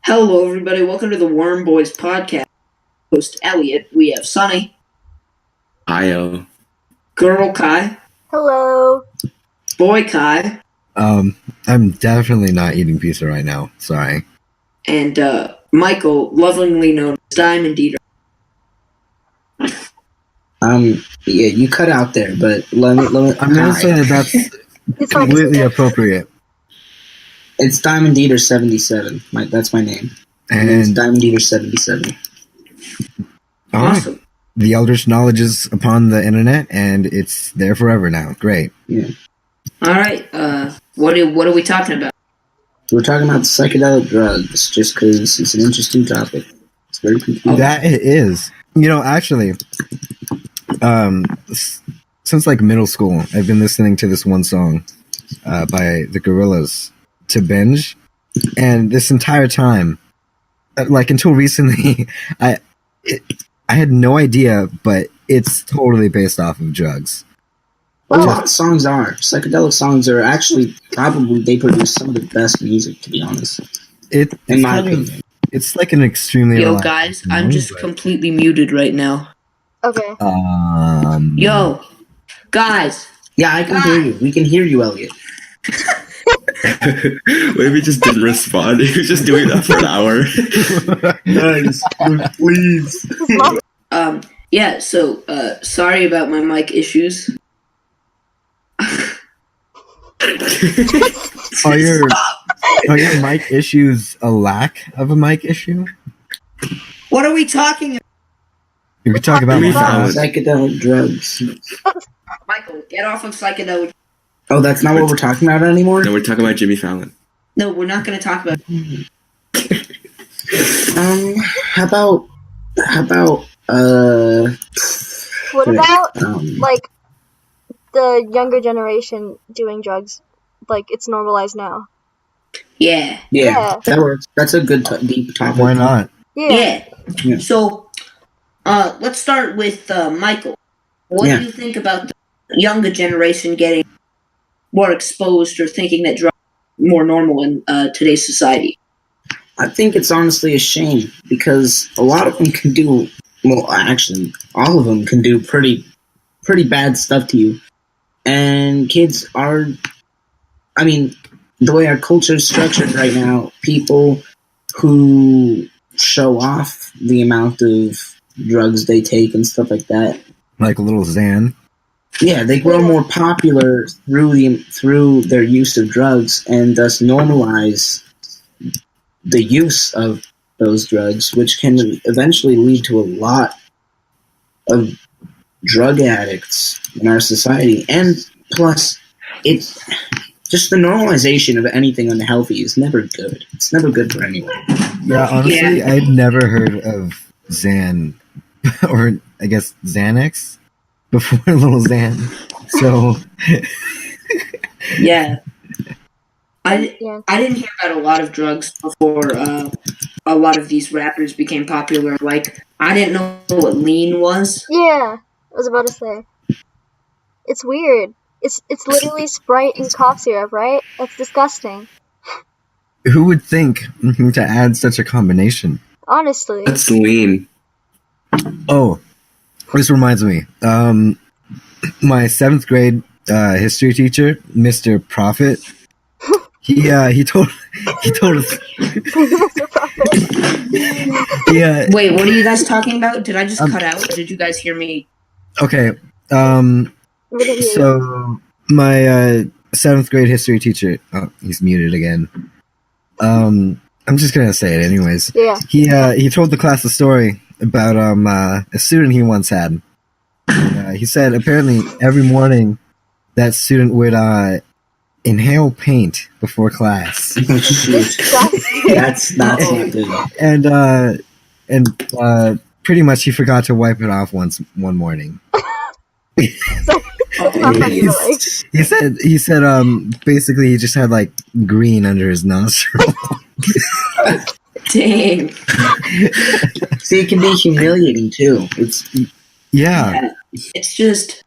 Hello, everybody. Welcome to the WormBoys podcast. Host Elliot. We have Sonny, Io. Girl Kai, Hello. Boy Kai, I'm definitely not eating pizza right now. Sorry. and Michael, lovingly known as Diamond Eater. Yeah, you cut out there, but let me. I'm gonna say that that's completely appropriate. It's Diamond Eater 77. That's my name. And it's Diamond Eater 77. Awesome. The Eldritch knowledge is upon the internet, and it's there forever now. Great. Yeah. All right. What are we talking about? We're talking about psychedelic drugs, just because it's an interesting topic. It's very confusing. That it is. You know, actually, since like middle school, I've been listening to this one song by the Gorillaz to binge, and this entire time, like until recently, I had no idea, but it's totally based off of drugs. A lot of songs are. Psychedelic songs are actually probably, they produce some of the best music, to be honest. In my opinion. It's like an extremely... Yo, guys, I'm just completely muted right now. Okay. Yo, guys. Yeah, I can hear you. We can hear you, Elliot. Maybe just didn't respond. He was just doing that for an hour. Guys, please. Yeah, so, sorry about my mic issues. Are your mic issues a lack of a mic issue? What are we talking about? You could talk about psychedelic drugs. Michael, get off of psychedelic. Oh, that's not what we're talking about anymore? No, we're talking about Jimmy Fallon. No, we're not going to talk about How about, What about, like, the younger generation doing drugs? Like, it's normalized now. Yeah. Yeah, that works. That's a good deep topic. Why not? Yeah. So, let's start with Michael. What do you think about the younger generation getting more exposed or thinking that drugs are more normal in today's society? I think it's honestly a shame because a lot of them can do, well, actually, all of them can do pretty bad stuff to you. And kids are, I mean, the way our culture is structured right now, people who show off the amount of drugs they take and stuff like that. Like a little Xan. Yeah, they grow more popular through their use of drugs and thus normalize the use of those drugs, which can eventually lead to a lot of drug addicts in our society. And plus, it's just the normalization of anything unhealthy is never good. It's never good for anyone. Yeah, honestly, I'd never heard of Xan, or I guess Xanax, before Little Xan. So, yeah. I didn't hear about a lot of drugs before a lot of these rappers became popular. Like, I didn't know what lean was. Yeah, I was about to say. It's weird. It's literally Sprite and cough syrup, right? That's disgusting. who would think to add such a combination? Honestly. That's lean. Oh, this reminds me. My 7th grade history teacher, Mr. Prophet, he told us. Wait, what are you guys talking about? Did I just cut out? Or did you guys hear me? Okay. So my 7th grade history teacher. Oh, he's muted again. I'm just gonna say it anyways. Yeah. He told the class a story about a student he once had. He said apparently every morning that student would inhale paint before class. Oh, shoot. That's not good. And pretty much he forgot to wipe it off one morning. He said basically he just had like green under his nostril. Dang. See, it can be humiliating too. Yeah. It's just,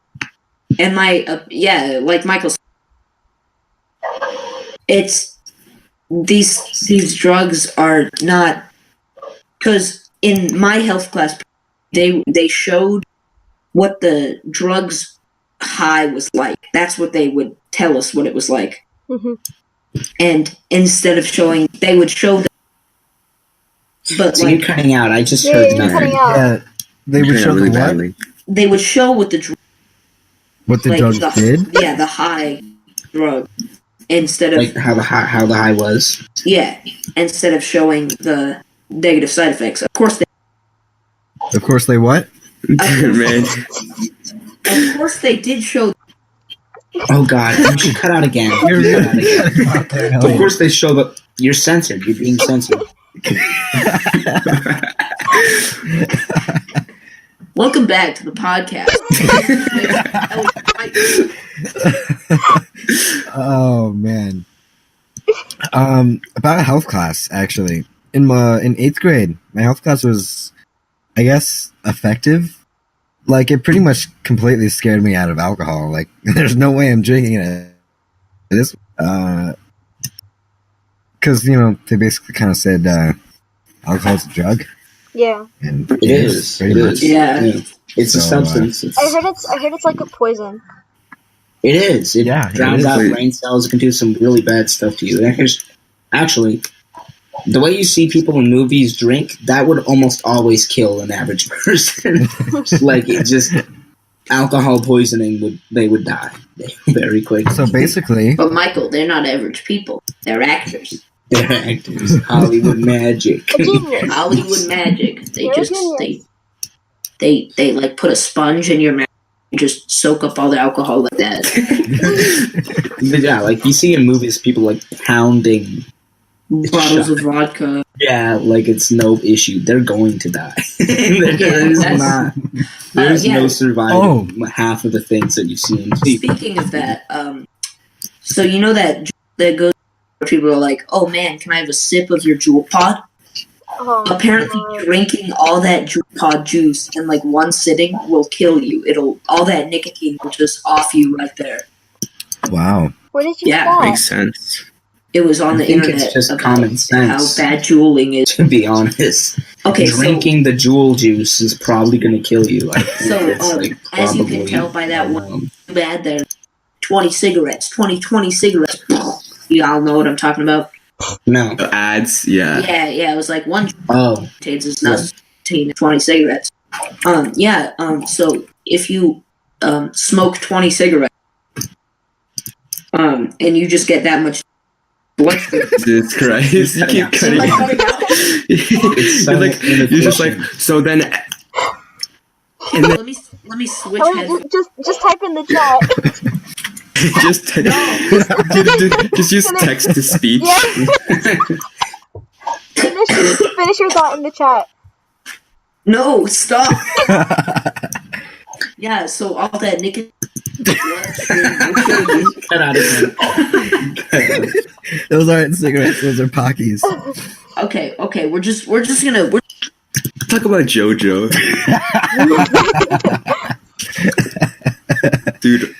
and like Michael said, it's these drugs are not, because in my health class they showed what the drugs high was like. That's what they would tell us what it was like. Mm-hmm. And instead of showing, they would show them. But so like, you're cutting out. I just heard you're cutting out. Yeah, they would show really the what? badly. they would show what the What the like drugs did? Yeah, the high drug instead of like how the high was. yeah, instead of showing the negative side effects. Of course they what? Man, of course they did show. Oh God, you should cut out again. Of course they show that you're censored. You're being censored. Welcome back to the podcast. Oh man. About a health class, actually. In 8th grade, my health class was, I guess, effective. Like, it pretty much completely scared me out of alcohol. Like, there's no way I'm drinking it. This, because, they basically kind of said, alcohol's a drug. Yeah. And It is. pretty much. Yeah. It's a So, substance. I heard it's like a poison. It is. It Yeah, it drowns is. out brain cells. It can do some really bad stuff to you. And actually, the way you see people in movies drink, that would almost always kill an average person. Like, it just alcohol poisoning they would die very quick. So basically, But Michael, they're not average people. They're actors. They're actors. Hollywood magic. A genius. Hollywood magic. They You're a just genius. they like put a sponge in your mouth and just soak up all the alcohol like that. But yeah, like you see in movies, people like pounding. Bottles of vodka. Yeah, like it's no issue. They're going to die. There's yeah. no surviving half of the things that you see in TV. Speaking of that, so you know that goes where people are like, "Oh man, can I have a sip of your Jewel Pod?" Oh, Apparently, God. drinking all that Jewel Pod juice in like one sitting will kill you. All that nicotine will just off you right there. wow. Where did you Yeah, get that? makes sense. It was on I the think internet it's just about common sense. how bad juuling is. To be honest, Okay, drinking the Jewel juice is probably going to kill you. I think So, it's like as you can probably, tell by that one, too bad there. 20 cigarettes. You all know what I'm talking about. No. The ads, yeah. Yeah. It was like one Oh, contains is not 20 cigarettes. So if you smoke 20 cigarettes, and you just get that much blood sugar. Jesus Christ. You keep cutting Like, out. You're just like, so then. And then let me switch Oh, heads. just type in the chat. just use text to speech. Yeah. Finish your thought in the chat. No, stop. Yeah, so all that nicotine will kill you. cut out again. Those aren't cigarettes, those are Pockies. Okay, we're just gonna Talk about JoJo. Dude,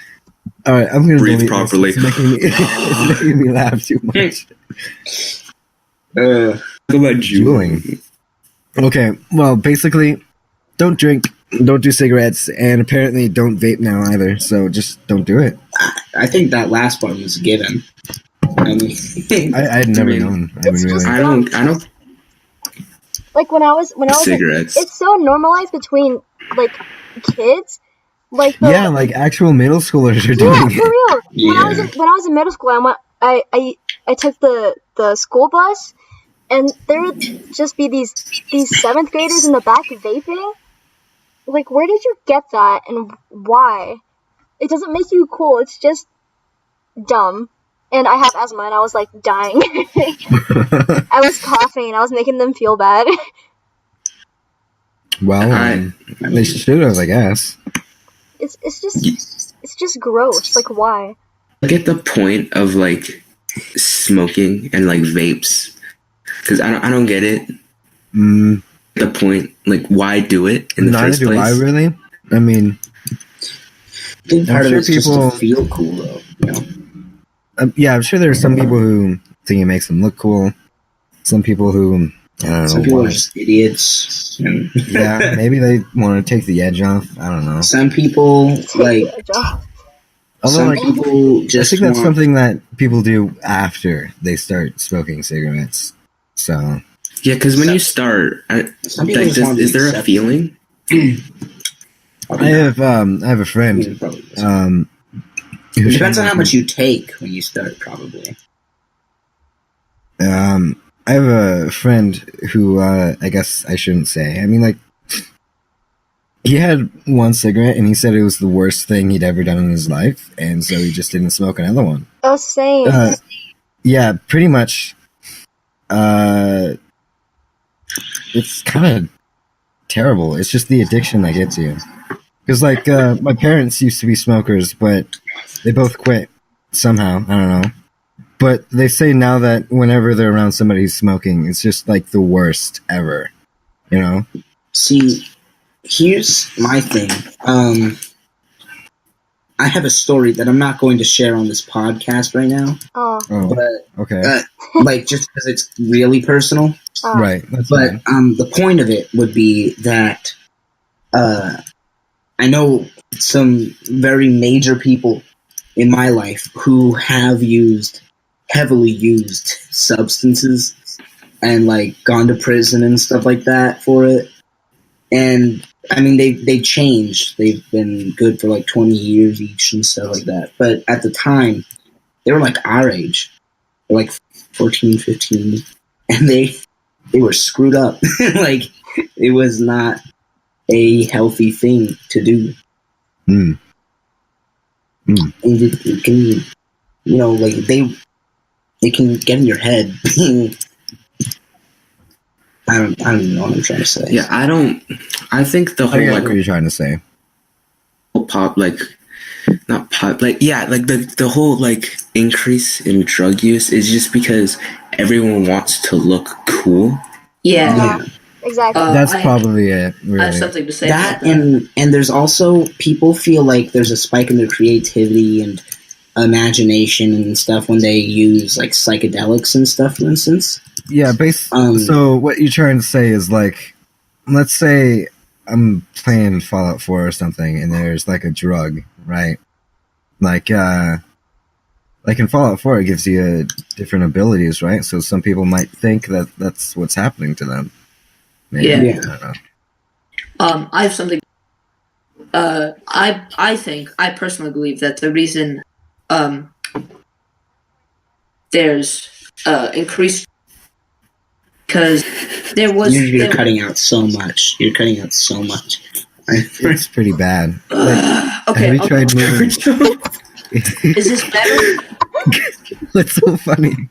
Alright, I'm gonna breathe delete properly. This. It's making me laugh too much. Talk about Juuling. Okay, well, basically, don't drink, don't do cigarettes, and apparently don't vape now either, so just don't do it. I think that last one was given. I mean, I'd never known. I mean, really. I don't Like when I was cigarettes. it's so normalized between like kids. Like Yeah, like actual middle schoolers are doing yeah, for it. real. When I was in middle school, I took the school bus, and there would just be these 7th graders in the back vaping. Like, where did you get that, and why? It doesn't make you cool. It's just dumb. And I have asthma, and I was like dying. I was coughing, and I was making them feel bad. Well, they should have, I guess. It's just gross. Like, why? I get the point of like smoking and like vapes, because I don't get it. The point, like, why do it in the Neither first do place? I really. I mean, I think part I'm of sure it's just people- to feel cool, though. You know? yeah, I'm sure there are some people who think it makes them look cool. Some people who, I don't know. Some people are just idiots. Yeah, maybe they want to take the edge off. I don't know. Some people, like, Although, some people just I think that's want, something that people do after they start smoking cigarettes. So Yeah, because when you start, some people just want to is there a accept feeling? I have a friend. It Who depends on how much you take when you start, probably. I have a friend who I guess I shouldn't say. I mean, like, he had one cigarette and he said it was the worst thing he'd ever done in his life, and so he just didn't smoke another one. Oh, same. Yeah, pretty much. It's kind of terrible. It's just the addiction that gets you. Because, like, my parents used to be smokers, but they both quit somehow. I don't know. But they say now that whenever they're around somebody who's smoking, it's just, like, the worst ever. You know? See, here's my thing. I have a story that I'm not going to share on this podcast right now. Oh. But, Okay. like, just because it's really personal. Right. That's But fine. the point of it would be that I know some very major people in my life who have heavily used substances and, like, gone to prison and stuff like that for it. And I mean, they changed. They've been good for like 20 years each and stuff like that. But at the time, they were like our age. They're like 14, 15. And they were screwed up. Like, it was not a healthy thing to do. Mm. And it can, you know, like, it can get in your head. I don't even know what I'm trying to say. Yeah, I think the I whole get like what you're trying to say. pop, like, not pop, like, yeah, like the whole like increase in drug use is just because everyone wants to look cool. Yeah. Exactly. That's probably it. Really. I have something to say That about that. and there's also people feel like there's a spike in their creativity and imagination and stuff when they use like psychedelics and stuff, for instance. Yeah, so what you're trying to say is, like, let's say I'm playing Fallout 4 or something, and there's like a drug, right? Like in Fallout 4, it gives you different abilities, right? So some people might think that that's what's happening to them. Maybe. Yeah. I don't know. I have something. I personally believe that the reason there's increased because there was. You're cutting out so much. You're cutting out so much. It's pretty bad. Like, Okay. have you tried moving? Is this better? That's so funny.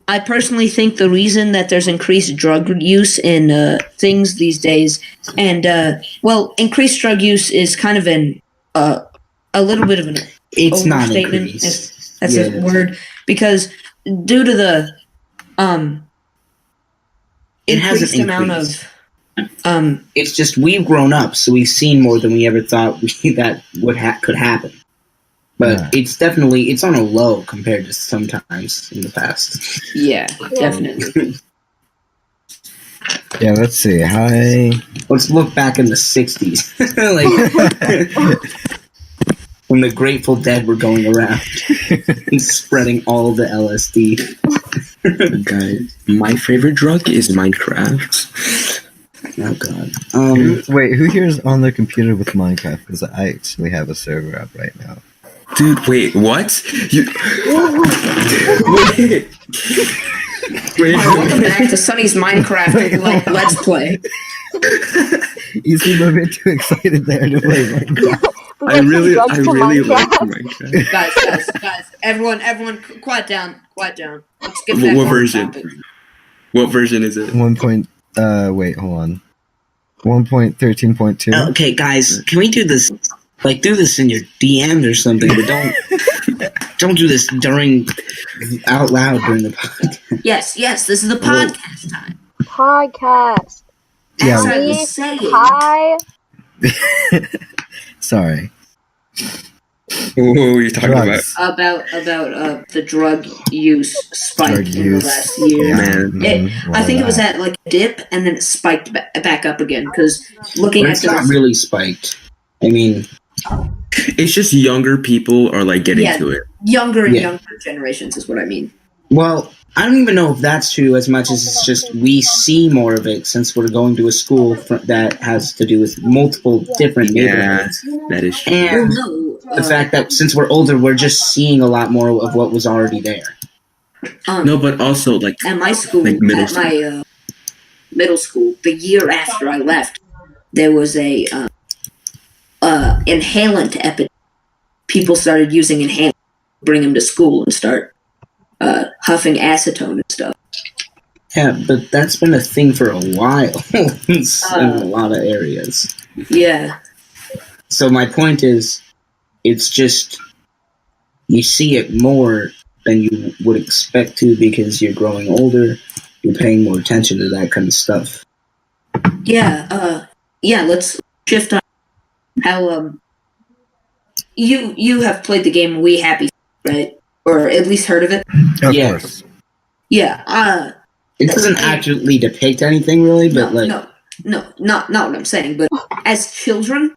I personally think the reason that there's increased drug use in things these days, and increased drug use is kind of a little bit of an It's not overstatement. increased. That's a word, because due to the It hasn't increased amount increased. of It's just we've grown up, so we've seen more than we ever thought that could happen. But it's on a low compared to sometimes in the past. yeah, definitely. Yeah, let's see. Hi. Let's look back in the 60s. Like, when the Grateful Dead were going around and spreading all the LSD. Guys, my favorite drug is Minecraft. Oh, God. Wait, who here is on their computer with Minecraft? Because I actually have a server up right now. Dude, wait, what? Wait. Welcome back to Sunny's Minecraft Let's Play. You seem a bit too excited there to play Minecraft. I really like Minecraft. Guys, everyone, quiet down. Let's get back What on version? topic. What version is it? Wait, hold on. 1.13.2. Okay, guys, can we do this? Like, do this in your DMs or something, but don't do this out loud during the podcast. Yes, this is the podcast time. Podcast. Yeah. As I was saying. Hi. Sorry. What were you talking Drugs. about the drug use spike Drug in use. the last year. Yeah. Man. Mhm. I think it was that. at like a dip, and then it spiked back up again. Because looking But at it's not really spiked. I mean, It's just younger people are like getting Yeah. to it. younger and Yeah. younger generations is what I mean. well, I don't even know if that's true as much as it's just we see more of it since we're going to a school that has to do with multiple different Yeah, neighborhoods. that is true. And no, the fact that since we're older, we're just seeing a lot more of what was already there. No, but also like at my school, like middle at my middle school, the year after I left, there was a inhalant epidemic. People started using inhalant, bring them to school and start huffing acetone and stuff. Yeah, but that's been a thing for a while in a lot of areas. Yeah, So my point is, it's just you see it more than you would expect to because you're growing older, you're paying more attention to that kind of stuff. yeah. Let's shift on how you have played the game We Happy, right? Or at least heard of it. Of Yeah. course. Yeah. It doesn't accurately depict anything really, but no, not what I'm saying. But as children,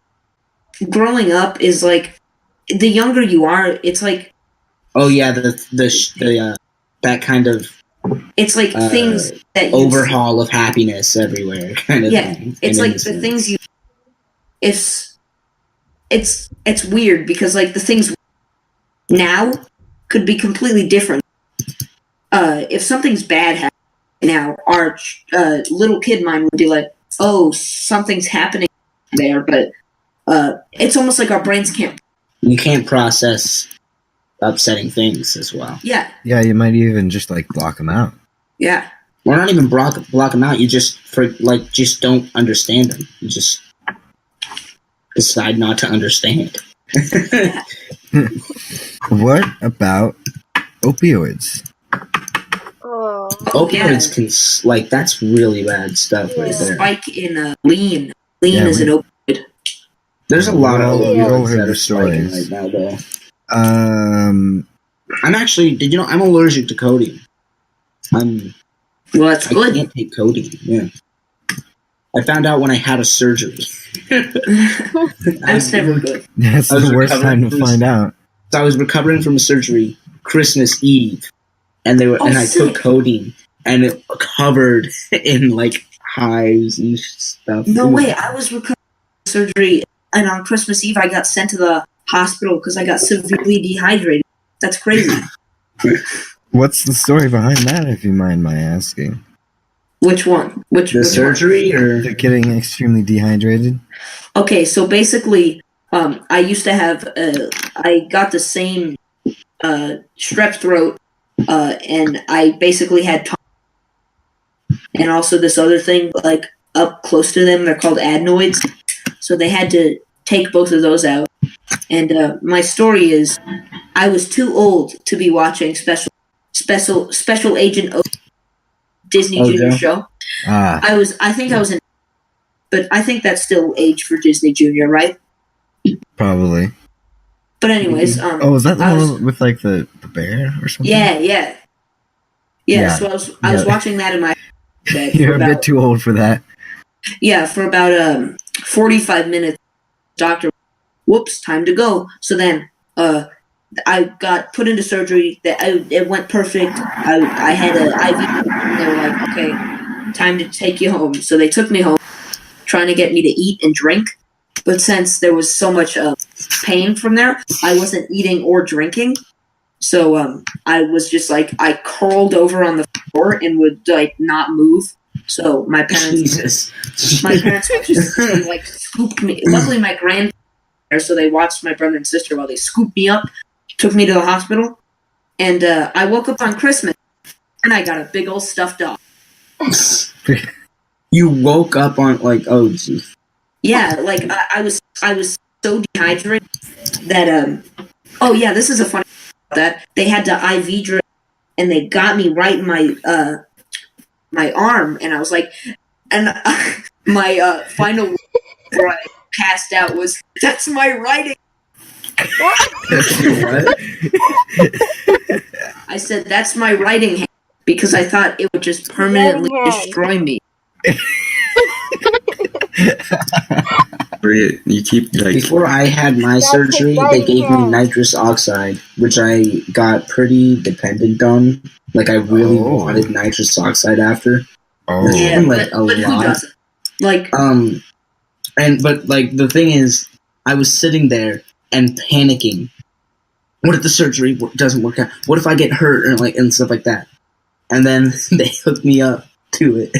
growing up is like the younger you are, it's like oh yeah, the that kind of it's like things that you overhaul of happiness everywhere kind of thing. It's like the things you. It's weird because like the things now could be completely different. If something's bad happens now, our little kid mind would be like, "Oh, something's happening there," but it's almost like our brains can't. You can't process upsetting things as well. Yeah, Yeah, you might even just like block them out. yeah. Or not even block them out. You just just don't understand them. You just decide not to understand. What about opioids? Oh. Opioids can that's really bad stuff right The there. spike in lean. Lean Yeah, is an opioid. There's a lot of We've all opioids heard that the are spiking stories. right now, though. Um, Did you know I'm allergic to codeine? Well, that's I good. can't take codeine. Yeah. I found out when I had a surgery. That's never good. that's I was the worst time to recovering from find out. So I was recovering from a surgery Christmas Eve, and I took sick. codeine, and it covered in like hives and stuff. No way. I was recovering from surgery, and on Christmas Eve, I got sent to the hospital because I got severely dehydrated. That's crazy. What's the story behind that, if you mind my asking? Which one? Which surgery or They're getting extremely dehydrated. One? Okay, so basically, I used to have. I got the same strep throat, and I basically had. And also this other thing, like up close to them, they're called adenoids. So they had to take both of those out. And my story is, I was too old to be watching Special Agent O Disney Junior show. I think I was in, but I think that's still age for Disney Junior, right? Probably. But anyways, was that the one with like the bear or something? Yeah. So I was watching that in my bed. You're a bit too old for that. Yeah, for about 45 minutes. Doctor, whoops, time to go. So then, I got put into surgery. It went perfect. I had an IV. And they were like, okay, time to take you home. So they took me home, trying to get me to eat and drink. But since there was so much pain from there, I wasn't eating or drinking. So I was just like, I curled over on the floor and would like not move. So my parents would just like scooped me. Luckily, my grandparents there, so they watched my brother and sister while they scooped me up, took me to the hospital, and I woke up on Christmas and I got a big old stuffed dog. You woke up on like, oh geez. Yeah, like I was so dehydrated that oh yeah, this is a funny that they had to IV drip and they got me right in my my arm, and I was like, and my final where I passed out was, that's my writing. What? I said that's my writing hand because I thought it would just permanently Writing hand. destroy me. You keep like Before I had my That's surgery, his they writing gave me hand. nitrous oxide, which I got pretty dependent on. Like I really Oh. wanted nitrous oxide after. Oh. Yeah, Like, but a who lot. doesn't? Like, But like the thing is, I was sitting there and panicking. What if the surgery doesn't work out? What if I get hurt and stuff like that? And then they hooked me up to it,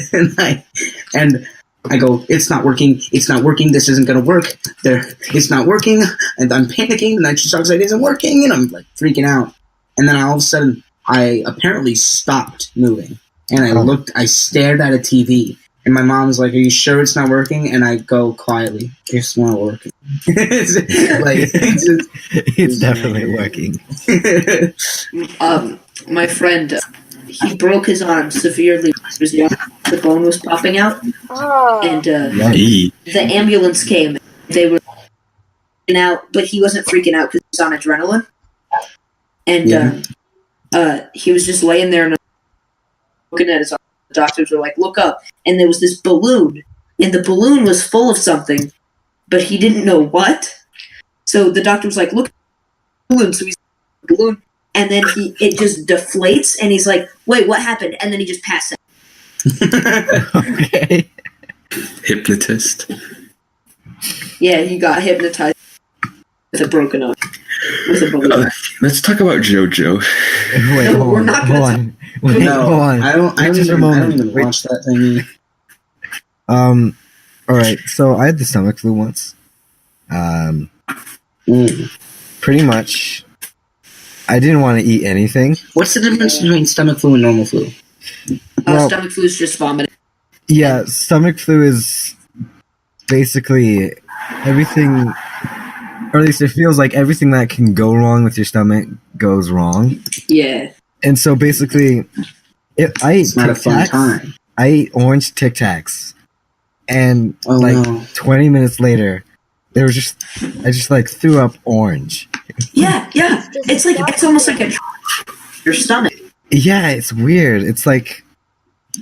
and I go, it's not working. It's not working. This isn't gonna work. It's not working, and I'm panicking. The nitrous oxide isn't working, and I'm like freaking out. And then all of a sudden, I apparently stopped moving, and I stared at a TV. And my mom was like, "Are you sure it's not working?" And I go quietly, "It's not working." It's definitely working. my friend, he broke his arm severely when he was young. The bone was popping out, Oh. and hey, the ambulance came. They were freaking out, but he wasn't freaking out because he was on adrenaline. And he was just laying there and looking at his arm. The doctors were like, "Look up!" And there was this balloon, and the balloon was full of something, but he didn't know what. So the doctor was like, "Look at the balloon." So he's the balloon, and then it just deflates, and he's like, "Wait, what happened?" And then he just passed out. Okay. hypnotist. Yeah, he got hypnotized with a broken arm. With a balloon. Let's talk about JoJo. Wait, No, hold we're on. not Hold gonna on. Wait, No, hold on. I don't Just a even moment. Wait. watch that thingy. All right. So I had the stomach flu once. Pretty much, I didn't want to eat anything. What's the difference between stomach flu and normal flu? Well- Stomach flu is just vomiting. Yeah, stomach flu is basically everything, or at least it feels like everything that can go wrong with your stomach goes wrong. Yeah. And so basically, I ate It's not a Tic fun Tacs. time. I ate orange Tic Tacs, and Oh, no. 20 minutes later, I just threw up orange. Yeah. It's like it's almost like your stomach. Yeah, it's weird. It's like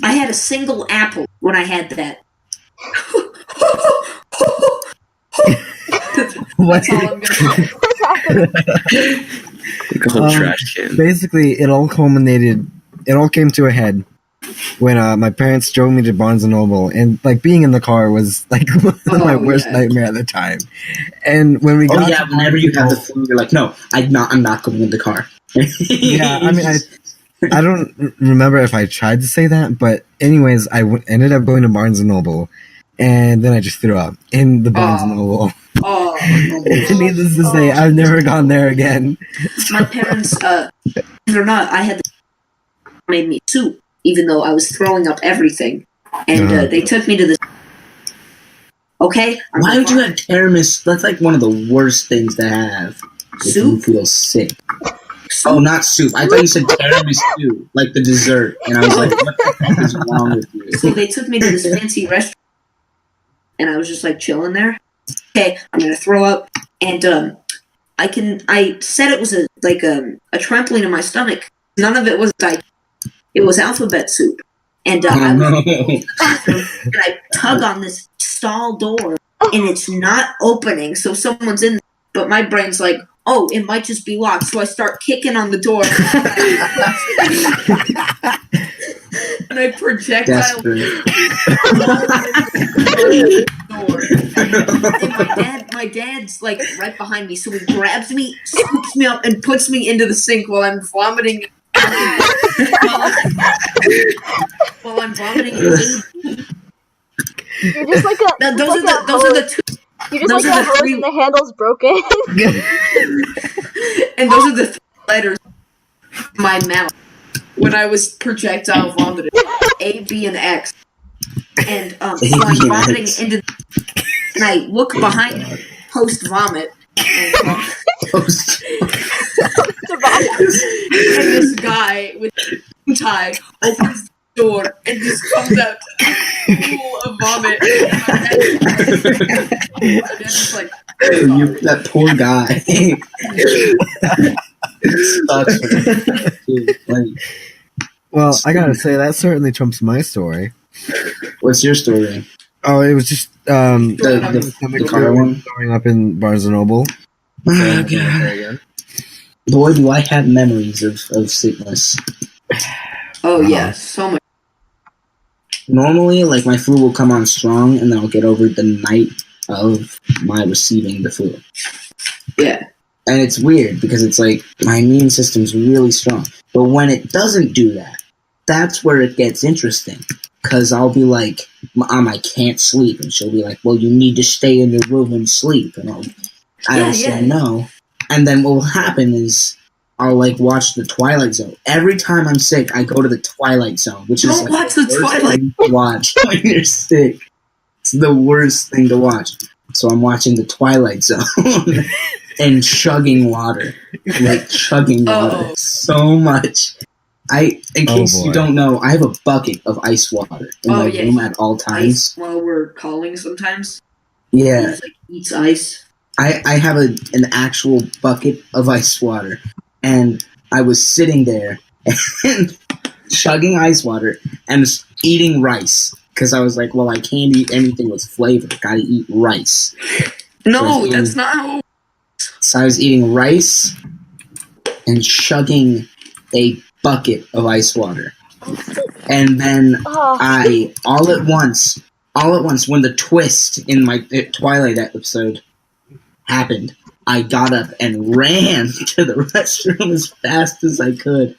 I had a single apple when I had that. what? That's all I'm gonna say. What's happening? Like a whole trash can. Basically, it all came to a head when my parents drove me to Barnes & Noble, and like being in the car was like my worst nightmare at the time. And when we got to whenever you have the flu, you're like, no, I'm not going in the car. yeah, I mean, I don't remember if I tried to say that, but anyways, I ended up going to Barnes & Noble, and then I just threw up in the Barnes & Noble. Oh, Needless to say, I've never gone there again. my parents, believe it or not, I had made me soup, even though I was throwing up everything, and they took me to this. Okay, Why would you have tiramisu? That's like one of the worst things to have if you soup? feel sick. Oh, not soup. I thought you said tiramisu, like the dessert. And I was like, what the heck is wrong with you? So they took me to this fancy restaurant, and I was just like chilling there. Okay, I'm gonna throw up, and I said it was a trampoline in my stomach. None of it was it was alphabet soup, and I was in the bathroom, and I tug on this stall door, and it's not opening. So someone's in there, but my brain's like, oh, it might just be locked. So I start kicking on the door, and I projectile and my dad's like right behind me, so he grabs me, scoops me up, and puts me into the sink while I'm vomiting. While I'm vomiting. You're just like a. Now, those like are the two. You're just those like are a the hose three- and the handle's broken. And those are the three letters in my mouth when I was projectile vomiting. A, B, and X. And so I'm vomiting into and I look behind me, post vomit. And this guy with a tie opens the door and just comes out full of vomit. And my dad's just like, That poor guy. Sucks for him, like, Well, I gotta say that certainly trumps my story. what's your story? Oh, it was just The car one? growing up in Barnes and Noble. Oh, God. Boy, do I have memories of sickness. Oh, yeah, so much. Normally, like, my flu will come on strong, and then I'll get over it the night of my receiving the flu. Yeah. And it's weird, because it's like, my immune system's really strong. But when it doesn't do that, that's where it gets interesting. Because I'll be like, Mom, I can't sleep. And she'll be like, well, you need to stay in your room and sleep. And I'll say no. And then what will happen is I'll like watch the Twilight Zone. Every time I'm sick, I go to the Twilight Zone, which is like watch the the worst Twilight thing to watch when you're sick. It's the worst thing to watch. So I'm watching the Twilight Zone and chugging water. Like chugging water so much. In case you don't know, I have a bucket of ice water in my room at all times. Ice while we're calling sometimes. Yeah. He just, like, eats ice. I have an actual bucket of ice water, and I was sitting there and chugging ice water and eating rice because I was like, well, I can't eat anything with flavor. Gotta eat rice. No, that's not how. So I was eating rice and chugging a bucket of ice water. And then I, all at once, when the twist in my Twilight episode happened, I got up and ran to the restroom as fast as I could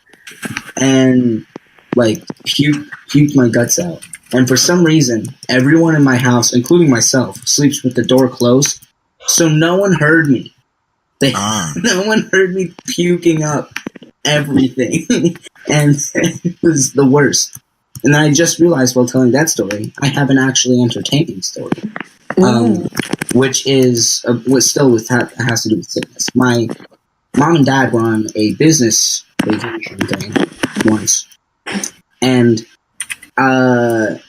and, like, puked my guts out. And for some reason, everyone in my house, including myself, sleeps with the door closed, so no one heard me. No one heard me puking up everything. And it was the worst. And then I just realized while telling that story, I have an actually entertaining story. Which is, has to do with sickness. My mom and dad were on a business vacation thing once. And, my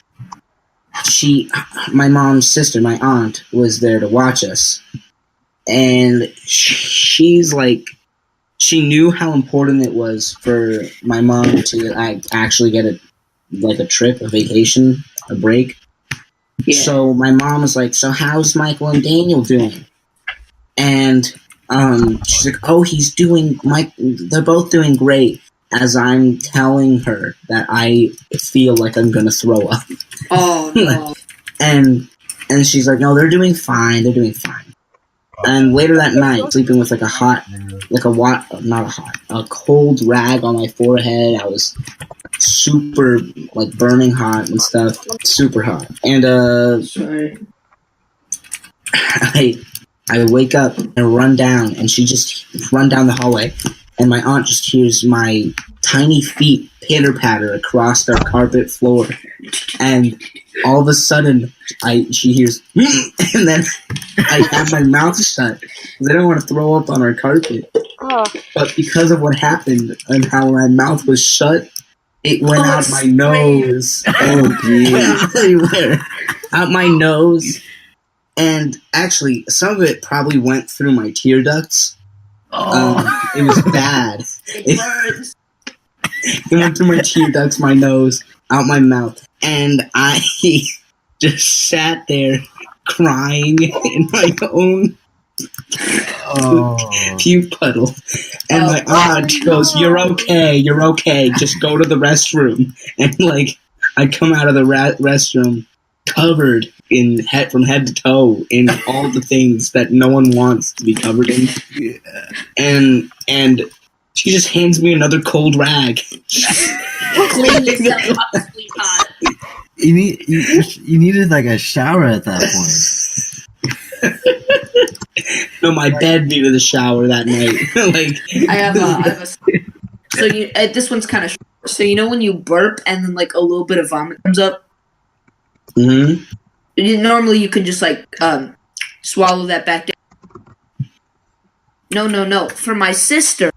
mom's sister, my aunt, was there to watch us. And she's like, she knew how important it was for my mom to actually get a trip, a vacation, a break. Yeah. So my mom was like, so how's Michael and Daniel doing? And she's like, oh, they're both doing great, as I'm telling her that I feel like I'm going to throw up. Oh, no. and she's like, no, they're doing fine. And later that night, sleeping with like a cold rag on my forehead. I was super, like, burning hot and stuff. Super hot. And, sorry. I wake up and run down, and she just run down the hallway, and my aunt just hears my tiny feet pitter-patter across our carpet floor. And all of a sudden, she hears, and then I have my mouth shut because I don't want to throw up on our carpet. But because of what happened and how my mouth was shut, it went out my nose. Everywhere. Out my nose. And actually, some of it probably went through my tear ducts. It was bad. It burns. It went through my tear ducts, my nose, out my mouth. And I just sat there crying in my own puke puddle. And my aunt goes, you're okay, just go to the restroom. And, like, I come out of the restroom covered from head to toe in all the things that no one wants to be covered in. And she just hands me another cold rag. Clean yourself up, sweetheart. You needed like a shower at that point. No, my bed needed a shower that night. Like, I have a. So this one's kind of short. So you know when you burp and then like a little bit of vomit comes up. Mm-hmm. Normally you can just like swallow that back down. No. For my sister,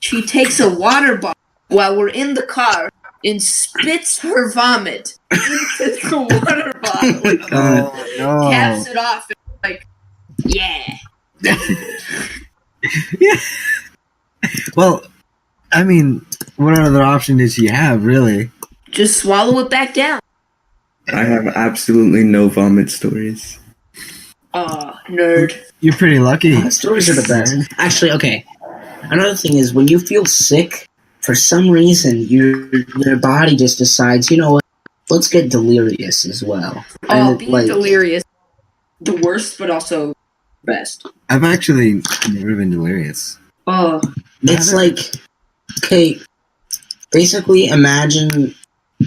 she takes a water bottle while we're in the car and spits her vomit into the water bottle. Oh, no. Caps it off and, like, Yeah. Yeah. Well, I mean, what other option did she have, really? Just swallow it back down. I have absolutely no vomit stories. Nerd. You're pretty lucky. Stories are the best. Actually, okay. Another thing is when you feel sick, for some reason, your body just decides, you know what? Let's get delirious as well. Oh, being delirious, the worst, but also best. I've actually never been delirious. Oh, it's like, okay, basically imagine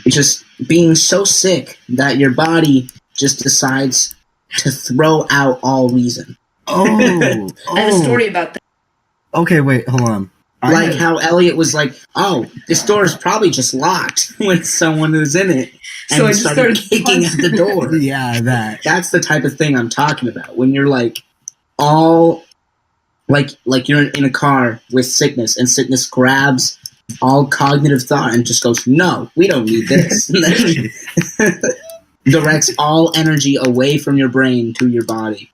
just being so sick that your body just decides to throw out all reason. Oh, I have a story about that. Okay, wait, hold on. Like how Elliot was like, "Oh, this door is probably just locked when someone is in it," and So I he just started started kicking at the door. Yeah, that. That's the type of thing I'm talking about. When you're like all like you're in a car with sickness, and sickness grabs all cognitive thought and just goes, "No, we don't need this." And then directs all energy away from your brain to your body.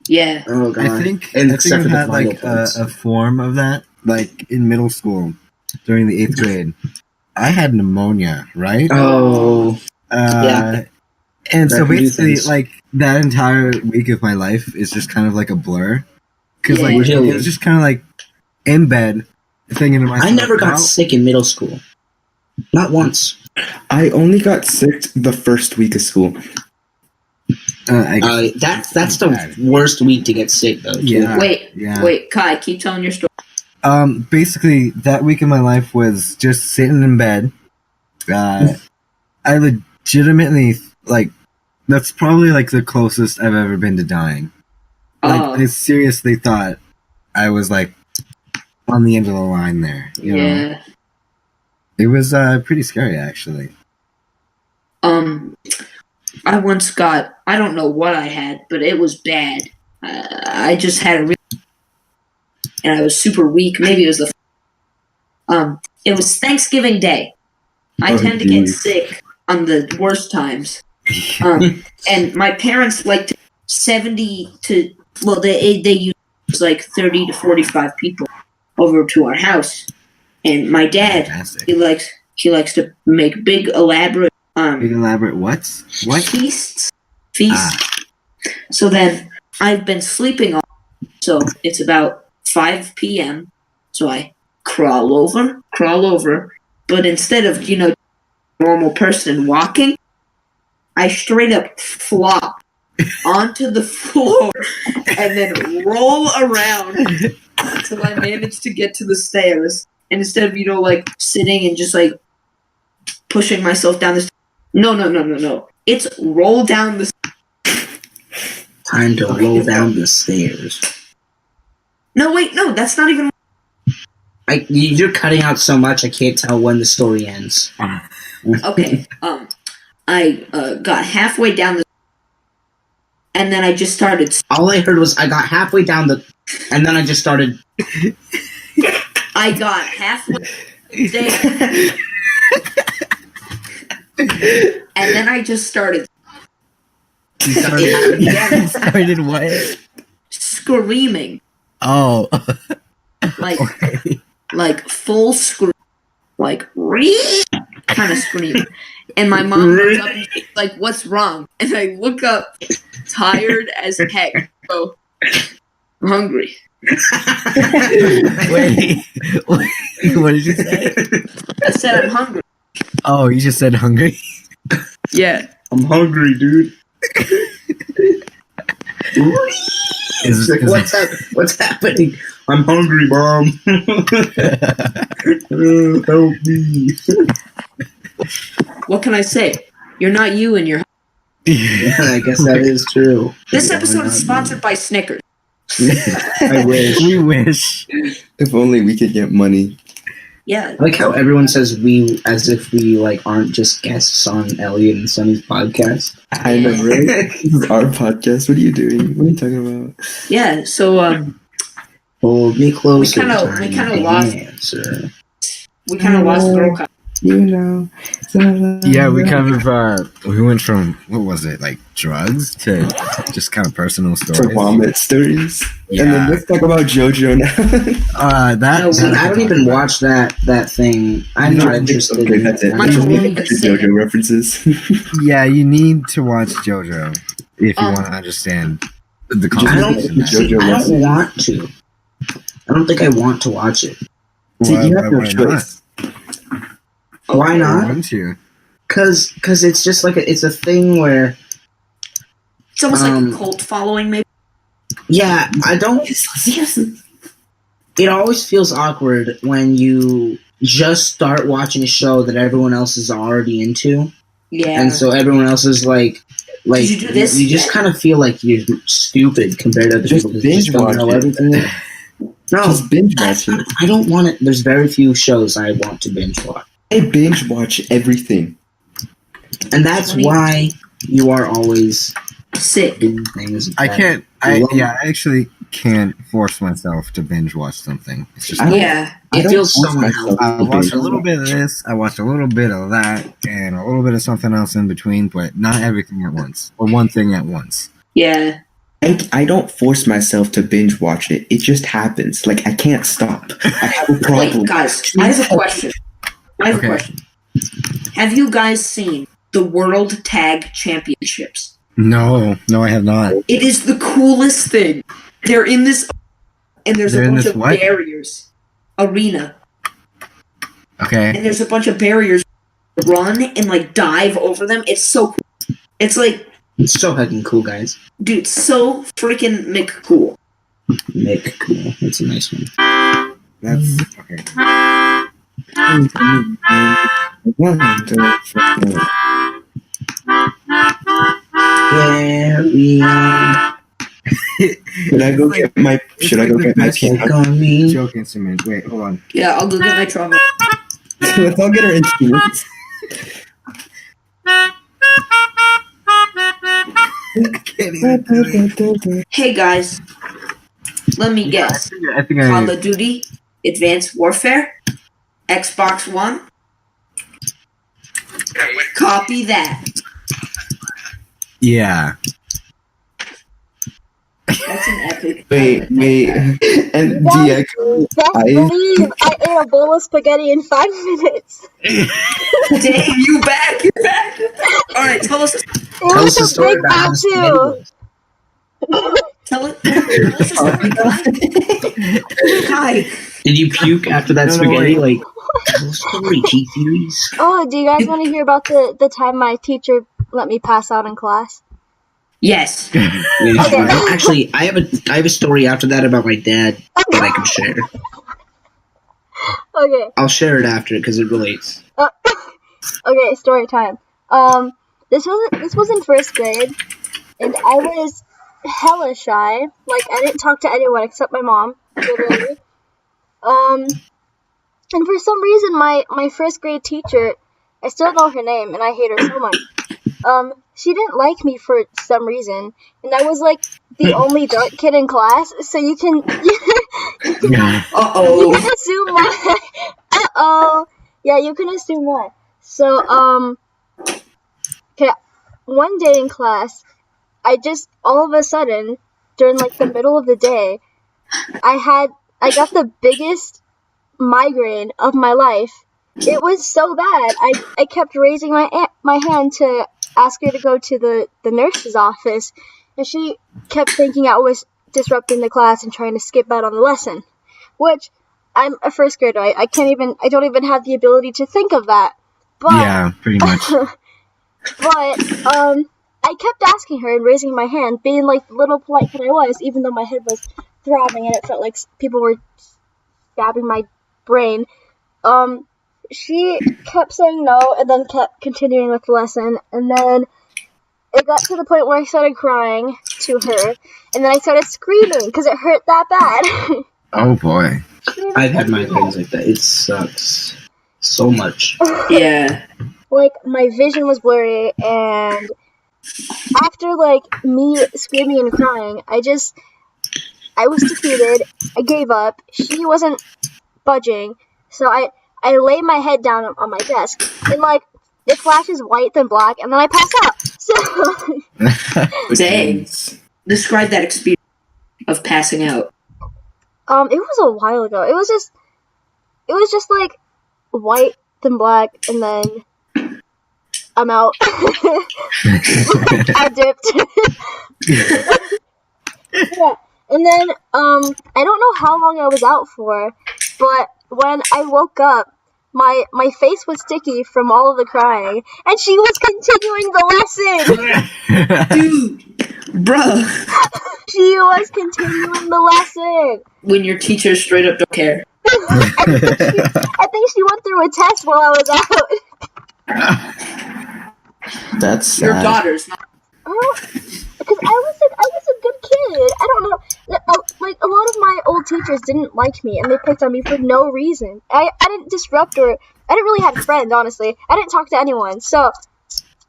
Yeah. Oh god. I think And I except for the had vital like parts. a form of that, like in middle school, during the 8th grade. I had pneumonia, right? Oh. Yeah. And That so can do basically, things. like that entire week of my life is just kind of like a blur, because like Really? it was just kind of like in bed thinking to myself. I never got "Well, sick in middle school. Not once. I only got sick the first week of school. That's the worst week to get sick though. Too. Yeah. Wait, Kai, keep telling your story. Basically, that week of my life was just sitting in bed. I legitimately, like, that's probably, like, the closest I've ever been to dying. Like, I seriously thought I was, like, on the end of the line there. You know? It was pretty scary, actually. I once got, I don't know what I had, but it was bad. I just had a and I was super weak. Maybe it was it was Thanksgiving Day. I tend to get sick on the worst times. And my parents liked 70 to, well, they used like 30 to 45 people over to our house. And my dad, Fantastic. he likes to make big elaborate Big elaborate what? What? feasts. So then I've been sleeping all, so it's about 5 p.m. So I crawl over, but instead of, normal person walking, I straight up flop onto the floor and then roll around until I manage to get to the stairs. And instead of, like sitting and just like pushing myself down the stairs, no. It's roll down the stairs. Time to roll down the stairs. No, wait, no, that's not even. You're cutting out so much, I can't tell when the story ends. Okay, I got halfway down the, and then I just started. All I heard was I got halfway down and then I just started. I got halfway down, and then I just started. You started what? Screaming. Oh. Like, Okay. like full scream, like kind of scream. And my mom looks up and she's like, "What's wrong?" And I look up, tired as heck. So I'm hungry. Wait, what did you say? I said I'm hungry. Oh, you just said hungry? Yeah. I'm hungry, dude. What's happening? I'm hungry, Mom. Help me. What can I say? You're not you and you're. I guess that is true. This episode is sponsored by Snickers. I wish. We wish. If only we could get money. Yeah. I like how everyone says we as if we aren't just guests on Elliot and Sonny's podcast. I know, right? This is our podcast. What are you doing? What are you talking about? Yeah. So Hold me closer. We kinda time lost- to answer. we kind of lost Girl Cop. Yeah, we kind of we went from what was it, like drugs to just kind of personal For stories. vomit stories. Yeah. And then let's talk about JoJo now. I don't even watch that thing. I'm not interested. Okay, that's it. My Just only look at the thing- JoJo references. Yeah, you need to watch JoJo if you want to understand the I don't, conversation. JoJo I lesson. don't want to. I don't think I want to watch it. See, you have no choice. Why I not? want to. Because it's just like it's a thing where It's almost like a cult following, maybe. yeah, I don't. It always feels awkward when you just start watching a show that everyone else is already into, Yeah. and so everyone else is like Did you do this? you just kind of feel like you're stupid compared to other Just people. 'cause binge you just don't watch know it. everything. No, Just binge watch it. I don't want it. There's very few shows I want to binge watch, I binge watch everything. and that's why you are always Sick. doing things. I that can't. you love. I actually can't force myself to binge watch something. It's just I don't- Yeah. I It don't feels force so myself unhealthy. I to watch binge a little watch. bit of this. I watch a little bit of that, and a little bit of something else in between, but not everything at once or one thing at once. Yeah. I don't force myself to binge watch it. It just happens. Like I can't stop. I have a problem. Wait, guys, I have a question. Okay. Have you guys seen the World Tag Championships? No, I have not. It is the coolest thing. They're in this, and there's They're a in bunch this of what? barriers. Arena. Okay. And there's a bunch of barriers. Run and, like, dive over them. It's so cool. It's like, It's so fucking cool, guys. dude, so freaking cool. Nick, cool. That's a nice one. That's okay. Yeah, we are. Should I go get my piano? Take on me. Joke instrument. Wait, hold on. Yeah, I'll go get my trumpet. Let's all get our instruments. Hey, guys. Let me guess. I think Call of Duty, Advanced Warfare, Xbox One. Copy that. yeah. That's an epic. Wait. And Diego, Best believe I ate a bowl of spaghetti in 5 minutes. Dave, you back? You're back. All right, tell us. It was a big bowl too. Tell us the story. Hi. Did you puke after that No, spaghetti? wait. Like, tell us story, T-Theories. Oh, do you guys want to hear about the time my teacher let me pass out in class? Yes. Actually, I have a story after that about my dad that I can share. Okay. I'll share it after because it relates. Okay, story time. This was in 1st grade, and I was hella shy. Like, I didn't talk to anyone except my mom, literally. And for some reason, my 1st grade teacher, I still know her name, and I hate her so much. She didn't like me for some reason, and I was like the only dark kid in class, so you can Uh-oh. you can assume why. Yeah, you can assume why. So, okay, one day in class, I just, all of a sudden, during, like, the middle of the day, I got the biggest migraine of my life. It was so bad. I kept raising my hand to ask her to go to the nurse's office, and she kept thinking I was disrupting the class and trying to skip out on the lesson, which I'm a 1st grader. I don't even have the ability to think of that. But, Yeah, pretty much. but I kept asking her and raising my hand, being like the little polite kid I was, even though my head was throbbing and it felt like people were stabbing my brain. She kept saying no and then kept continuing with the lesson, and then it got to the point where I started crying to her, and then I started screaming because it hurt that bad. Oh boy. I've had migraines like that. It sucks so much. Yeah. Like, my vision was blurry, and after, like, me screaming and crying, I was defeated. I gave up. She wasn't budging, so I I lay my head down on my desk, and like it flashes white then black, and then I pass out. So Dang. Describe that experience of passing out. it was a while ago. It was just like white then black, and then I'm out. I dipped. Yeah. And then I don't know how long I was out for, but when I woke up, my face was sticky from all of the crying, and she was continuing the lesson. Dude, bruh. She was continuing the lesson. When your teacher straight up don't care. I think she went through a test while I was out. That's sad. Your daughter's not. Because I was a good kid. I don't know. Like, a lot of my old teachers didn't like me, and they picked on me for no reason. I didn't disrupt or... I didn't really have friends, honestly. I didn't talk to anyone, so...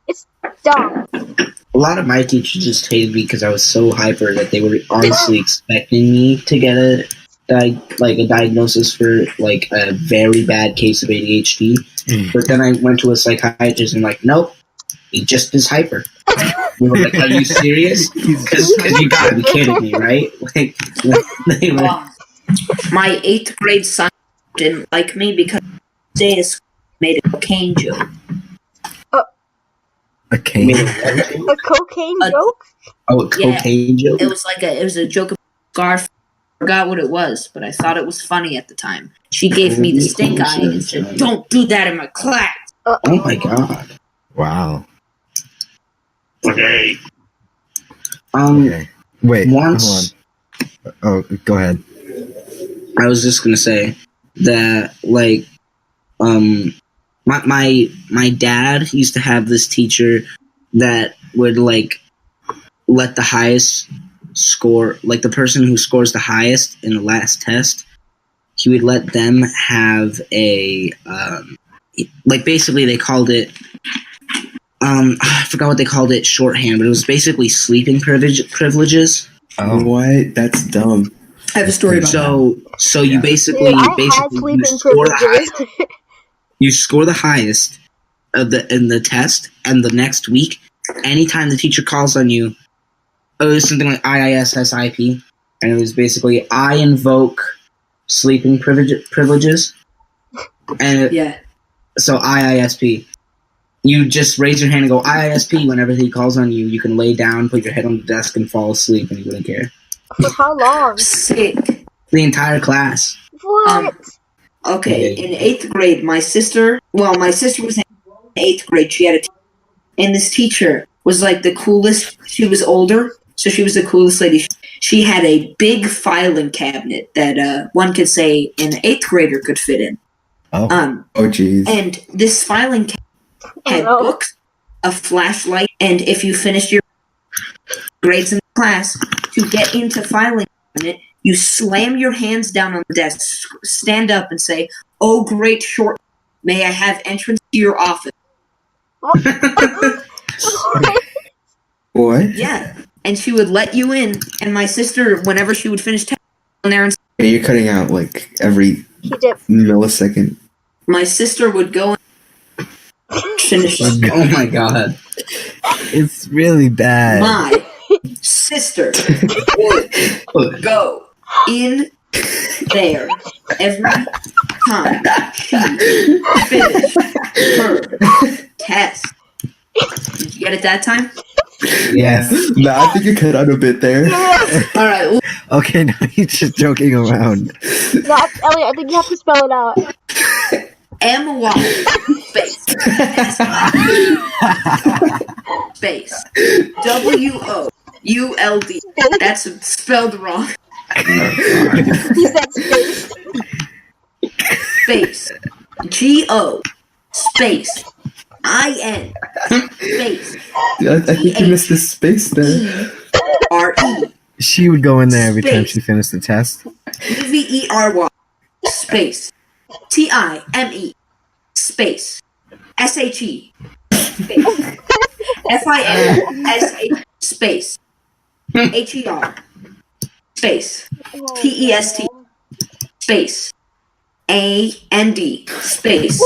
It's dumb. A lot of my teachers just hated me because I was so hyper that they were honestly expecting me to get a diagnosis for like a very bad case of ADHD. But then I went to a psychiatrist and like, nope, he just is hyper. We were like, are you serious? Because you gotta be kidding me, right? Like, they were, My 8th grade son didn't like me because they made a cocaine joke. A cane? A cocaine joke? Oh, a cocaine joke? It was a joke about scarf. I forgot what it was, but I thought it was funny at the time. She gave me the stink eye and said, "Don't do that in my class." Oh my god. Wow. Okay. Okay. Wait, once, hold on. Oh, go ahead. I was just gonna say that, like, my dad used to have this teacher that would like let the highest score, like the person who scores the highest in the last test, he would let them have a like basically they called it I forgot what they called it shorthand, but it was basically sleeping privileges. Oh, what? That's dumb. I have a story about that. So you basically Dude, I had sleeping privileges. You score the highest in the test, and the next week, anytime the teacher calls on you, it was something like IISSIP, and it was basically I invoke sleeping privileges, and so IISP. You just raise your hand and go IISP whenever he calls on you. You can lay down, put your head on the desk, and fall asleep, and he wouldn't care. For how long? Sick. The entire class. What? Okay, in 8th grade, my sister was in 8th grade. She had a and this teacher was like the coolest. She was older, so she was the coolest lady. She had a big filing cabinet that one could say an 8th grader could fit in. Oh. Oh, jeez. And this filing cabinet had books, a flashlight, and if you finished your grades in class, to get into filing cabinet, you slam your hands down on the desk, stand up, and say, "Oh, great short, may I have entrance to your office?" What? Yeah, and she would let you in. And my sister, whenever she would finish on there, and Yeah, you're cutting out like every millisecond. my sister would go and finish. Oh my god. It's really bad. My sister would go in there every time she finished her test. Did you get it that time? Yes. No, I think you cut out a bit there. All right. Okay, now he's just joking around. No, Elliot, I think you have to spell it out. M-Y space space W-O-U-L-D. That's spelled wrong. He said space. Space G-O space I-N space I think you missed the space there. R-E She would go in there every time she finished the test. E-V-E-R-Y space T-I-M-E space S-H-E space F-I-N-S-H space H-E-R space P-E-S-T space space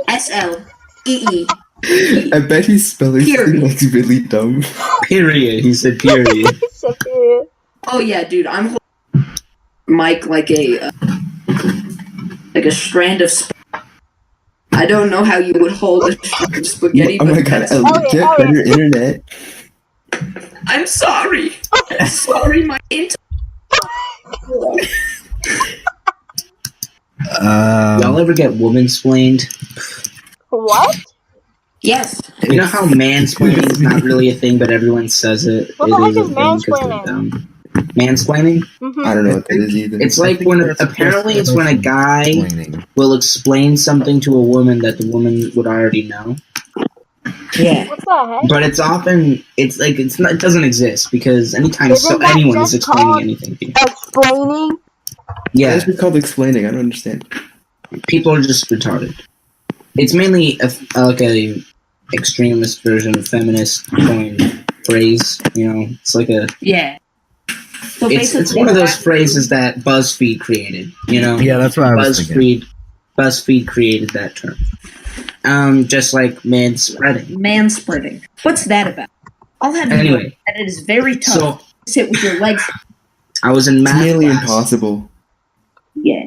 SLEE. I bet he's spelling something that's really dumb. Period. He said period. So period. Oh yeah, dude, I'm holding Mike like a strand of. I don't know how you would hold a strand of spaghetti. Oh my god, get better internet. I'm sorry. I'm sorry, my internet. Y'all ever get woman-splained? What? Yes. You know how mansplaining is not really a thing, but everyone says it. What it the heck is a is thing 'cause they're mansplaining? dumb. Mansplaining? Mm-hmm. I don't know what that is either. It's like when apparently it's when a guy will explain something to a woman that the woman would already know. Yeah. What the heck? But it's often it doesn't exist because anytime Isn't that anyone is just explaining called anything to you. Explaining? Yeah, It's called explaining. I don't understand. people are just retarded. It's mainly a extremist version of feminist coined phrase. You know, it's like a So it's one of those phrases that BuzzFeed created. You know, Yeah, that's what I was thinking. BuzzFeed created that term. Just like manspreading. Manspreading. What's that about? I'll have you know Anyway, that it is very tough so to sit with your legs. I was in It's math nearly class. impossible. Yeah.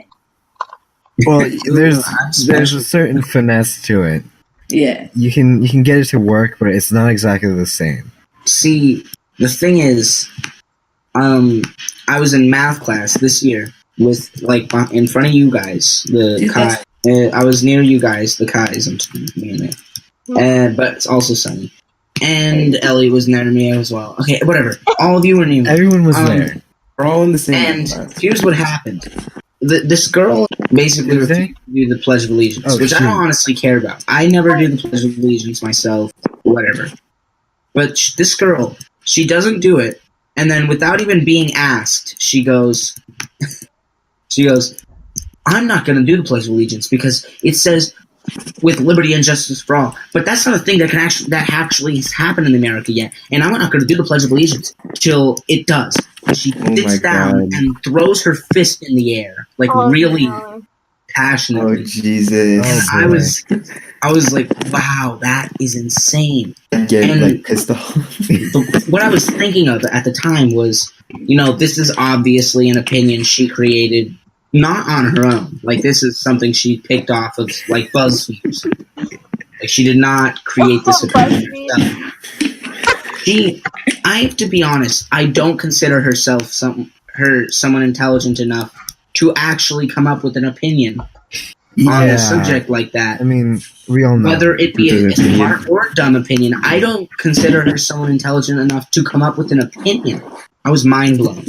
Well, there's a certain finesse to it. Yeah. You can get it to work, but it's not exactly the same. See, the thing is, I was in math class this year with in front of you guys, the Kai. I was near you guys, the Kais. I'm mainly, but it's also Sunny, and Ellie was near me as well. Okay, whatever. All of you were near me. Everyone was there. We're all in the same And class. here's what happened. This girl basically refused to do the Pledge of Allegiance, which I don't honestly care about. I never do the Pledge of Allegiance myself, whatever. But this girl, she doesn't do it, and then without even being asked, she goes, I'm not going to do the Pledge of Allegiance because it says with liberty and justice for all. But that's not a thing that actually has happened in America yet. And I'm not going to do the Pledge of Allegiance till it does. She sits down and throws her fist in the air, really passionately. Oh Jesus! And I was like, wow, that is insane. Getting pissed off. What I was thinking of at the time was, this is obviously an opinion she created. Not on her own. This is something she picked off of, BuzzFeed or something. She did not create this opinion herself. I have to be honest, I don't consider herself someone intelligent enough to actually come up with an opinion on a subject like that. I mean, we all know. Whether it be a smart or dumb opinion, I don't consider her someone intelligent enough to come up with an opinion. I was mind blown.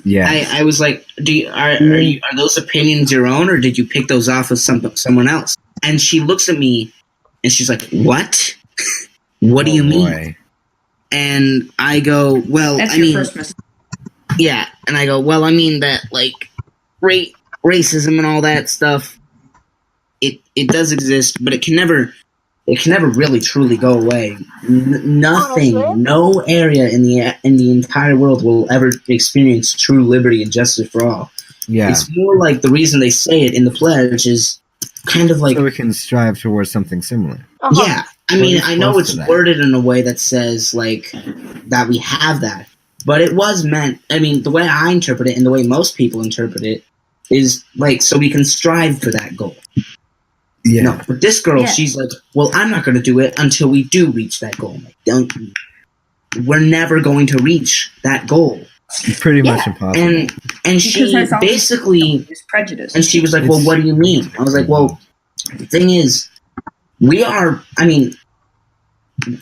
Yeah, I was like, are those opinions your own, or did you pick those off of someone else? And she looks at me, and she's like, "What? What do you mean?" And I go, "Well, That's your first mistake." Yeah, and I go, "Well, I mean that racism and all that stuff. It does exist, but it can never really truly go away. Nothing, no area in the entire world will ever experience true liberty and justice for all. Yeah, it's more like the reason they say it in the pledge is kind of like so we can strive towards something similar. Yeah, I mean, I know it's worded in a way that says that we have that, but it was meant. I mean, the way I interpret it and the way most people interpret it is so we can strive for that goal. Yeah. No, but this girl, she's like, well, I'm not going to do it until we do reach that goal. We're never going to reach that goal. It's pretty much impossible. And she basically, prejudice. And she was like, well, what do you mean? I was like, well, the thing is,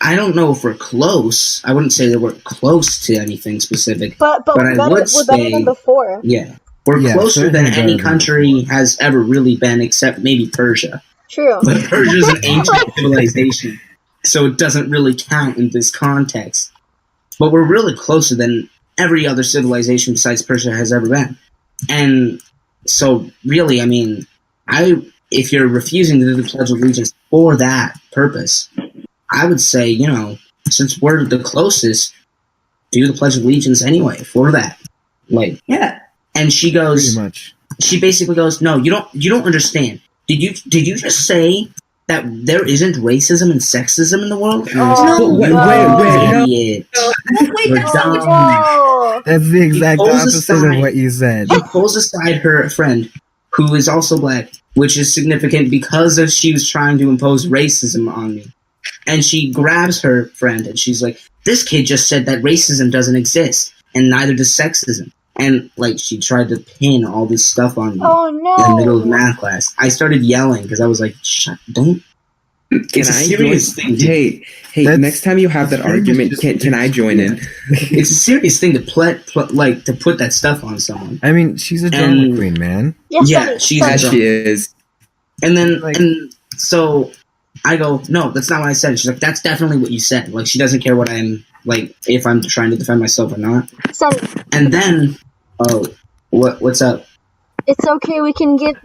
I don't know if we're close. I wouldn't say that we're close to anything specific. But I would say, better than before. Yeah. We're closer than any country has ever really been, except maybe Persia. True. But Persia's an ancient civilization, so it doesn't really count in this context. But we're really closer than every other civilization besides Persia has ever been. And so, really, I mean, if you're refusing to do the Pledge of Allegiance for that purpose, I would say, since we're the closest, do the Pledge of Allegiance anyway for that. Yeah. And she goes, she basically goes, "No, you don't understand. Did you just say that there isn't racism and sexism in the world?" Oh, Wait, no. Idiot. Wait, We're that's not what dumb. No. That's the exact pulls opposite aside- of what you said. She pulls aside her friend, who is also black, which is significant because of she was trying to impose racism on me. And she grabs her friend and she's like, "This kid just said that racism doesn't exist, and neither does sexism." And like she tried to pin all this stuff on me Oh, in the middle of no. math class. I started yelling because I was like, don't. Can It's a I serious join? thing. Hey, That's- next time you have that that's very much argument, just- can I join in? It's a serious thing to to put that stuff on someone. I mean, she's a drama And- queen, man. Yeah, Yeah, Sunny, she's Sunny. As she is. And then, Like- and so I go, "No, that's not what I said." She's like, "That's definitely what you said." Like, she doesn't care what I'm, like, if I'm trying to defend myself or not. Sunny, And then, oh, what's up? it's okay. We can give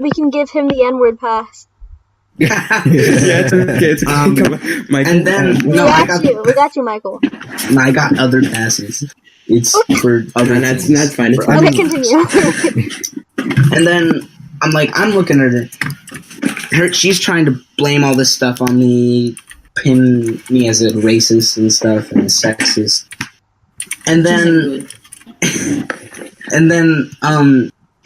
him the N-word pass. Yeah, it's okay. It's okay. Come on, Michael. And then, We no, I got you, Michael. got other passes. It's for other that's things. fine. It's For fine. other Okay, things. continue. And then I'm looking at her. She's trying to blame all this stuff on me, pin me as a racist and stuff and sexist. And then,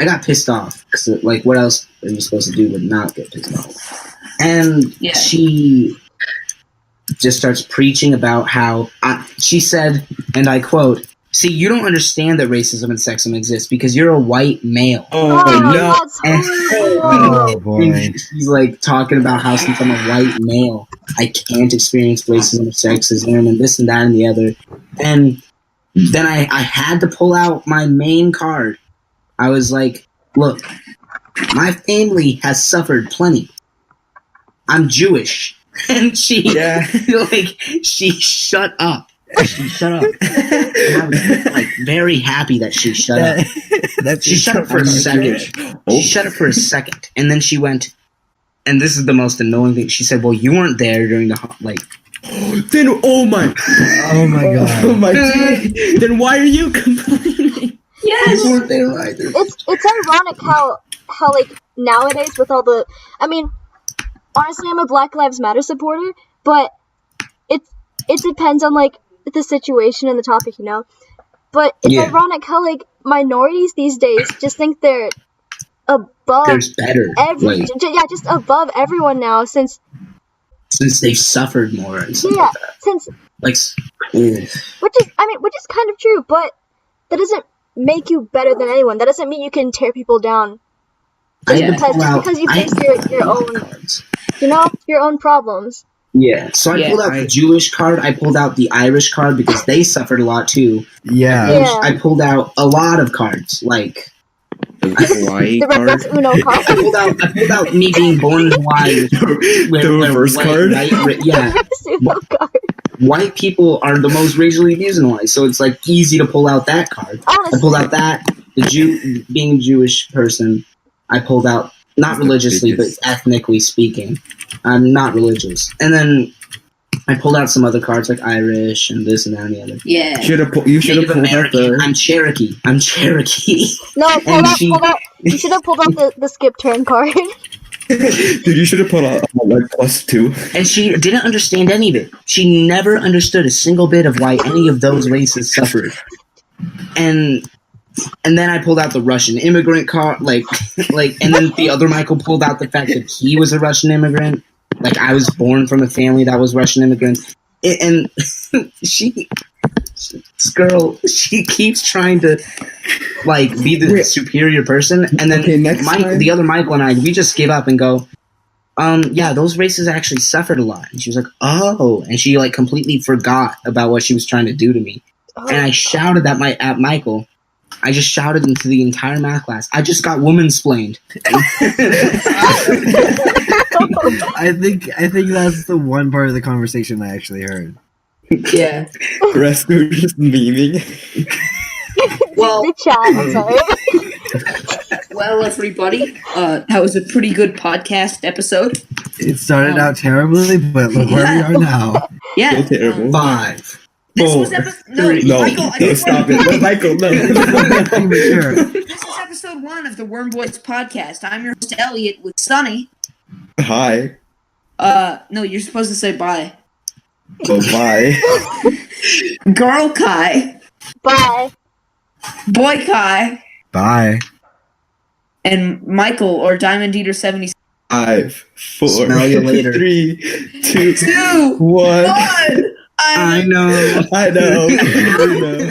I got pissed off because, like, what else are you supposed to do but not get pissed off? And Yeah. she just starts preaching about how she said, and I quote, "See, you don't understand that racism and sexism exist because you're a white male." Oh, no. That's horrible. Oh boy. And she's like talking about how since I'm a white male, I can't experience racism or sexism and this and that and the other. And then I had to pull out my main card. I was like, "Look, my family has suffered plenty. I'm Jewish." And she she shut up. She shut up. And I was like very happy that she shut up. That's She shut up for a second. She shut up for a second, and then she went. And this is the most annoying thing. She said, "Well, you weren't there during the like." Then, oh my god. Oh my god. Then why are you complaining? Yes. You weren't there either. It's ironic how like nowadays with all the, I mean, honestly, I'm a Black Lives Matter supporter, but it depends on like the situation and the topic, you know. But it's Yeah. ironic how like minorities these days just think they're above There's better. Like, just above everyone now since they've suffered more and stuff yeah like that. since Like, which is kind of true, but that doesn't make you better than anyone. That doesn't mean you can tear people down just because you face your own, you know, your own problems. Yeah. So I pulled out the Jewish card. I pulled out the Irish card because they suffered a lot too. Yeah. Yeah. I pulled out a lot of cards. Like, The Hawaii The card? reverse Uno card. I pulled out me being born in Hawaii. The reverse card? Yeah. Reverse Uno card. White people are the most racially abused in Hawaii, so it's like easy to pull out that card. I Honestly, pulled out that. The Jew, being a Jewish person, I pulled out, not religiously, but ethnically speaking. I'm not religious. And then I pulled out some other cards like Irish and this and that and the other. Yeah. You should have Native pulled out American. the. I'm Cherokee. no, pull out. You should have pulled out the skip turn card. Dude, you should have pulled out like +2. And she didn't understand any of it. She never understood a single bit of why any of those races suffered. And then I pulled out the Russian immigrant card, like, and then the other Michael pulled out the fact that he was a Russian immigrant. Like, I was born from a family that was Russian immigrant. And this girl, she keeps trying to, like, be the superior person. And then the other Michael and I, we just give up and go, yeah, those races actually suffered a lot. And she was like, oh. And she, like, completely forgot about what she was trying to do to me. And I shouted at Michael. I just shouted into the entire math class. I just got woman-splained. I think that's the one part of the conversation I actually heard. Yeah. The rest were just memeing. Well, The chat, I'm sorry. Well, everybody, that was a pretty good podcast episode. It started out terribly, but look where we are now. Yeah. So terrible. 5, This was Four, episode. No, three. No, Michael, no, stop it. No, Michael, no. This is episode 1 of the WormBoys podcast. I'm your host, Elliot, with Sunny. Hi. No, you're supposed to say bye. Oh, bye. Girl Kai, Bye. Boy Kai, Bye. and Michael or Diamond Eater 76. 5, 4, Smell you later. 3, 2, 2, 1. I know. I know.